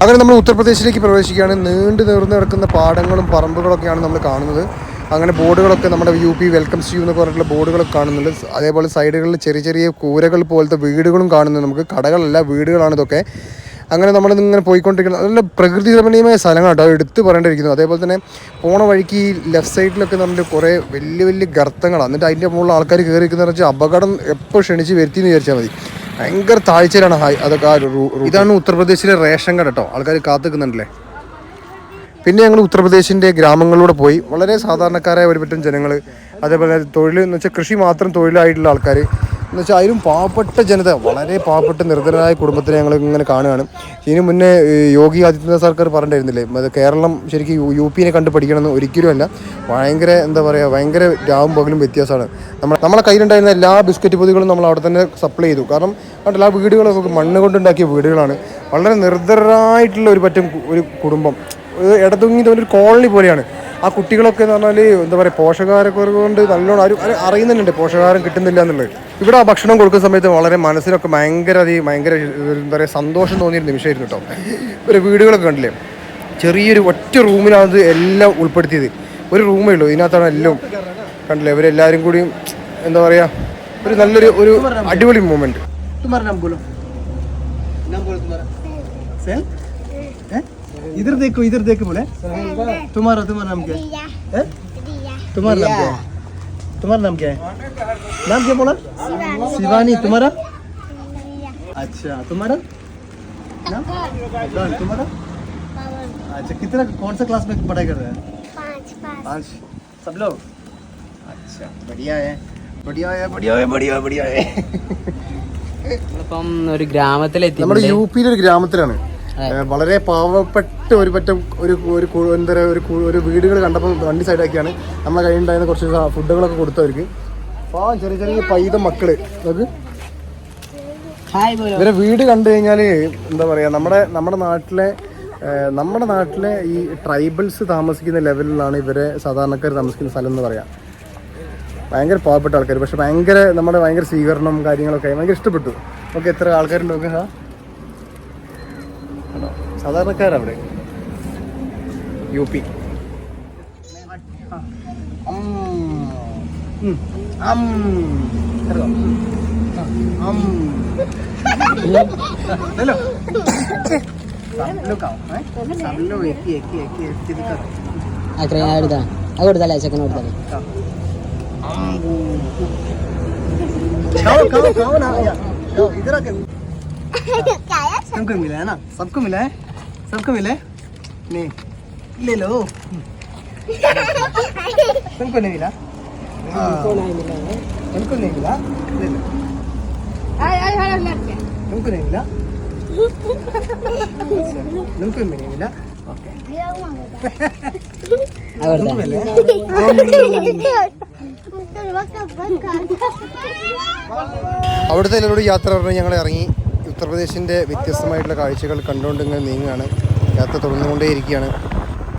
അങ്ങനെ നമ്മൾ ഉത്തർപ്രദേശിലേക്ക് പ്രവേശിക്കുകയാണ്. നീണ്ടു നിവർന്ന് കിടക്കുന്ന പാടങ്ങളും പറമ്പുകളൊക്കെയാണ് നമ്മൾ കാണുന്നത്. അങ്ങനെ ബോർഡുകളൊക്കെ നമ്മുടെ UP വെൽക്കംസ് യു എന്നൊക്കെ പറഞ്ഞിട്ടുള്ള ബോർഡുകളൊക്കെ കാണുന്നുണ്ട്. അതേപോലെ സൈഡുകളിൽ ചെറിയ ചെറിയ കൂരകൾ പോലത്തെ വീടുകളും കാണുന്നുണ്ട്. നമുക്ക് കടകളല്ല, വീടുകളാണ് ഇതൊക്കെ. അങ്ങനെ നമ്മളിങ്ങനെ പോയിക്കൊണ്ടിരിക്കുന്നത് നല്ല പ്രകൃതി രമണീയമായ സ്ഥലങ്ങളാണ് കേട്ടോ, എടുത്ത് പറയേണ്ടിയിരിക്കുന്നു. അതേപോലെ തന്നെ പോണ വഴിക്ക് ഈ ലെഫ്റ്റ് സൈഡിലൊക്കെ നമ്മുടെ കുറേ വലിയ വലിയ ഗർത്തങ്ങളാണ്. എന്നിട്ട് അതിൻ്റെ മുകളിൽ ആൾക്കാർ കയറി നിൽക്കുന്നതെന്ന് വെച്ചാൽ അപകടം എപ്പോൾ ക്ഷണിച്ച് വരുത്തിയെന്ന് വിചാരിച്ചാൽ മതി. ഭയങ്കര താഴ്ചയിലാണ് അതൊക്കെ ആ ഒരു ഇതാണ് ഉത്തർപ്രദേശിലെ റേഷൻ കട കേട്ടോ. ആൾക്കാർ കാത്തു നിൽക്കുന്നുണ്ടല്ലേ. പിന്നെ ഞങ്ങൾ ഉത്തർപ്രദേശിൻ്റെ ഗ്രാമങ്ങളിലൂടെ പോയി. വളരെ സാധാരണക്കാരായ ഒരു പറ്റം ജനങ്ങൾ, അതേപോലെ തൊഴിൽ എന്ന് വെച്ചാൽ കൃഷി മാത്രം തൊഴിലായിട്ടുള്ള ആൾക്കാർ എന്ന് വെച്ചാൽ അതിലും പാവപ്പെട്ട ജനത, വളരെ പാവപ്പെട്ട നിർധനരായ കുടുംബത്തിനെ ഞങ്ങൾ ഇങ്ങനെ കാണുകയാണ്. ഇതിനു മുന്നേ യോഗി ആദിത്യനാഥ് സർക്കാർ പറഞ്ഞിരുന്നില്ലേ, അത് കേരളം ശരിക്കും UP കണ്ട് പഠിക്കണമെന്ന്. ഒരിക്കലുമല്ല. ഭയങ്കര എന്താ പറയുക, ഭയങ്കര രാവും പകലും വ്യത്യാസമാണ്. നമ്മളെ കയ്യിലുണ്ടായിരുന്ന എല്ലാ ബിസ്ക്കറ്റ് പൊതികളും നമ്മൾ അവിടെ തന്നെ സപ്ലൈ ചെയ്തു. കാരണം കണ്ടില്ല, ആ വീടുകളൊക്കെ മണ്ണ് കൊണ്ടുണ്ടാക്കിയ വീടുകളാണ്. വളരെ നിർധനരായിട്ടുള്ള ഒരു പറ്റം ഒരു കുടുംബം, ഇടതുങ്ങി ഒരു കോളനി പോലെയാണ്. ആ കുട്ടികളൊക്കെ എന്ന് പറഞ്ഞാൽ എന്താ പറയുക, പോഷകാഹാരക്കുറവ് കൊണ്ട് നല്ലോണം അറിയുന്നുണ്ട് പോഷകാഹാരം കിട്ടുന്നില്ല എന്നുള്ളത്. ഇവിടെ ആ ഭക്ഷണം കൊടുക്കുന്ന സമയത്ത് വളരെ മനസ്സിനൊക്കെ ഭയങ്കര എന്താ പറയുക സന്തോഷം തോന്നിയൊരു നിമിഷമായിരുന്നു കേട്ടോ. ഒരു വീടുകളൊക്കെ കണ്ടില്ലേ, ചെറിയൊരു ഒറ്റ റൂമിലാണ് എല്ലാം ഉൾപ്പെടുത്തിയത്. ഒരു റൂമേ ഉള്ളൂ, ഇതിനകത്താണ് എല്ലാം. കണ്ടില്ലേ, ഇവരെല്ലാവരും കൂടി എന്താ പറയുക, ഒരു നല്ലൊരു അടിപൊളി മൂമെൻറ്റ്. इधर देखो बोले तुम्हारा नाम क्या है? तुम्हारा नाम क्या है? नाम क्या बोला? शिवानी. तुम्हारा? अच्छा, तुम्हारा नाम? तुम्हारा? अच्छा, कितना कौन सा क्लास में पढ़ाई कर रहे हैं? 5 सब लोग. अच्छा, बढ़िया है. ഒരു ഗ്രാമത്തിലെത്തി. നമ്മുടെ UP ഒരു ഗ്രാമത്തിലാണ്. വളരെ പാവപ്പെട്ട ഒരു പറ്റം എന്താ പറയുക, ഒരു വീടുകൾ കണ്ടപ്പോൾ വണ്ടി സൈഡാക്കിയാണ് നമ്മളെ കയ്യിലുണ്ടായിരുന്ന കുറച്ച് ഫുഡുകളൊക്കെ കൊടുത്തവർക്ക്. ചെറിയ ചെറിയ പൈത മക്കള് നമുക്ക് ഇവരെ വീട് കണ്ടു കഴിഞ്ഞാൽ എന്താ പറയുക, നമ്മുടെ നാട്ടിലെ ഈ ട്രൈബൽസ് താമസിക്കുന്ന ലെവലിലാണ് ഇവരെ സാധാരണക്കാർ താമസിക്കുന്ന സ്ഥലം എന്ന് പറയാം. ഭയങ്കര പാവപ്പെട്ട ആൾക്കാർ, പക്ഷെ ഭയങ്കര സ്വീകരണം കാര്യങ്ങളൊക്കെ ഭയങ്കര ഇഷ്ടപ്പെട്ടു. ഓക്കെ, എത്ര ആൾക്കാരുണ്ട് നോക്കുക. സാധാരണക്കാരവിടെ UP. കൊടുത്തല്ലേ ചെക്കൻ കൊടുത്തല്ലേ. सबको मिला है ना? सबको मिला है? सबको मिला है? नहीं, ले लो. तुमको नहीं मिला? तुमको नहीं मिला? ले लो. तुमको नहीं मिला? तुमको नहीं मिला? ओके. അവിടുത്തെ എല്ലാവരോടും യാത്ര പറഞ്ഞ് ഞങ്ങൾ ഇറങ്ങി. ഉത്തർപ്രദേശിൻ്റെ വ്യത്യസ്തമായിട്ടുള്ള കാഴ്ചകൾ കണ്ടുകൊണ്ട് ഇങ്ങനെ നീങ്ങുകയാണ്. യാത്ര തുടർന്നുകൊണ്ടേയിരിക്കുകയാണ്.